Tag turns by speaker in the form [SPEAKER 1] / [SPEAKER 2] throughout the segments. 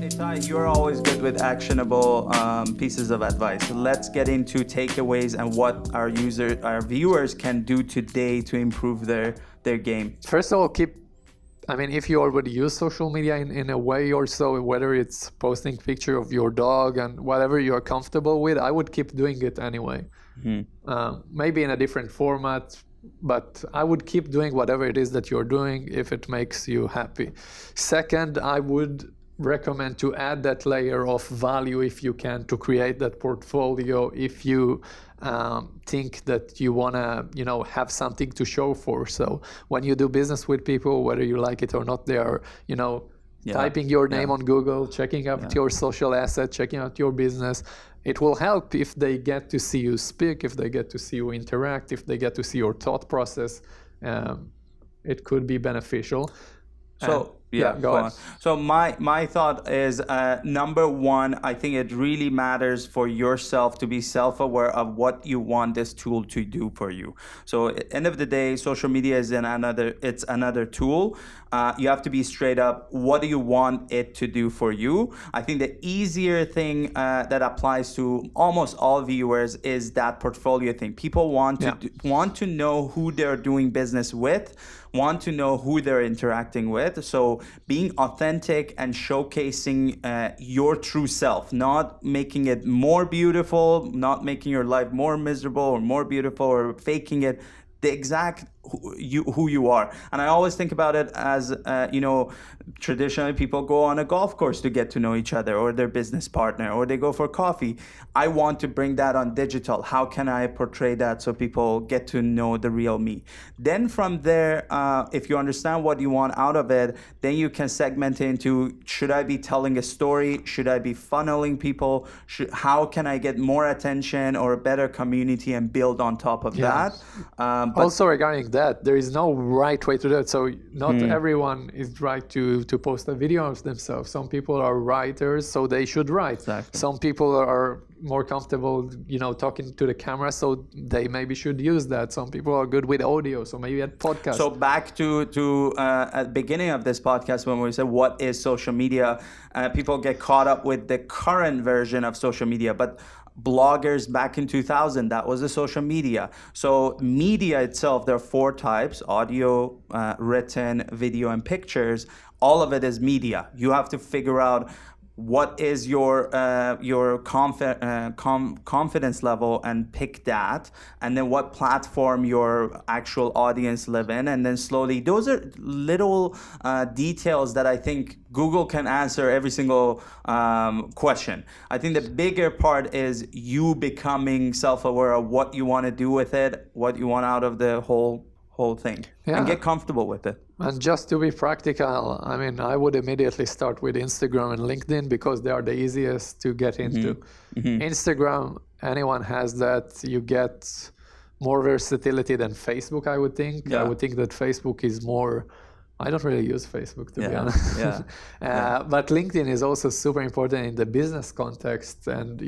[SPEAKER 1] Itai, you're always good with actionable pieces of advice. So let's get into takeaways and what our viewers can do today to improve their game.
[SPEAKER 2] First of all, if you already use social media in a way or so, whether it's posting picture of your dog and whatever you're comfortable with, I would keep doing it anyway. Maybe in a different format, but I would keep doing whatever it is that you're doing if it makes you happy. Second, I would recommend to add that layer of value if you can, to create that portfolio if you think that you want to have something to show for. So when you do business with people, whether you like it or not, they are typing your name on Google, checking out your social asset, checking out your business. It will help if they get to see you speak, if they get to see you interact, if they get to see your thought process. It could be beneficial.
[SPEAKER 1] So go on. So my thought is, number one, I think it really matters for yourself to be self-aware of what you want this tool to do for you. So at the end of the day, social media is another tool. You have to be straight up. What do you want it to do for you? I think the easier thing that applies to almost all viewers is that portfolio thing. People want to know who they're doing business with, want to know who they're interacting with. So being authentic and showcasing your true self, not making it more beautiful, not making your life more miserable or more beautiful, or faking it, the exact who you are. And I always think about it as, traditionally people go on a golf course to get to know each other or their business partner, or they go for coffee. I want to bring that on digital. How can I portray that so people get to know the real me? Then from there, if you understand what you want out of it, then you can segment it into, should I be telling a story? Should I be funneling people? How can I get more attention or a better community and build on top of that?
[SPEAKER 2] Also regarding that, there is no right way to do it. So not everyone is right to post a video of themselves. Some people are writers, so they should write.
[SPEAKER 1] Exactly.
[SPEAKER 2] Some people are more comfortable, talking to the camera, so they maybe should use that. Some people are good with audio, so maybe a podcast.
[SPEAKER 1] So back to at the beginning of this podcast, when we said what is social media, people get caught up with the current version of social media, but bloggers back in 2000, that was a social media. So media itself, there are 4 types: audio, written, video, and pictures. All of it is media. You have to figure out what is your confidence level and pick that, and then what platform your actual audience live in, and then slowly, those are little details that I think Google can answer every single question. I think the bigger part is you becoming self-aware of what you want to do with it, what you want out of the whole thing, and get comfortable with it.
[SPEAKER 2] And just to be practical, I would immediately start with Instagram and LinkedIn because they are the easiest to get into. Instagram, anyone has that. You get more versatility than Facebook, I would think. I would think that Facebook is more... I don't really use Facebook, to be honest. But LinkedIn is also super important in the business context. And,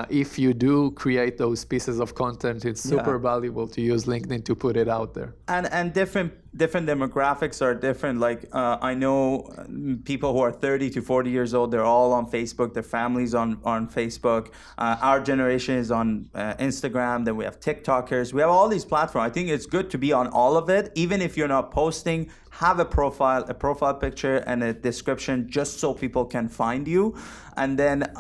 [SPEAKER 2] if you do create those pieces of content, it's super valuable to use LinkedIn to put it out there.
[SPEAKER 1] And different demographics are different. Like I know people who are 30 to 40 years old, they're all on Facebook, their families on Facebook. Our generation is on Instagram, then we have TikTokers. We have all these platforms. I think it's good to be on all of it. Even if you're not posting, have a profile picture and a description just so people can find you. And then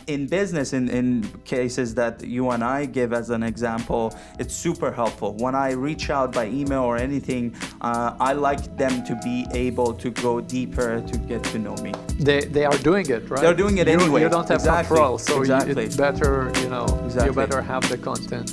[SPEAKER 1] in business, in cases that you and I give as an example, it's super helpful. When I reach out by email or anything, I like them to be able to go deeper to get to know me.
[SPEAKER 2] They are doing it, right?
[SPEAKER 1] They're doing it anyway.
[SPEAKER 2] You don't have control, so
[SPEAKER 1] exactly.
[SPEAKER 2] it's better, you better have the content.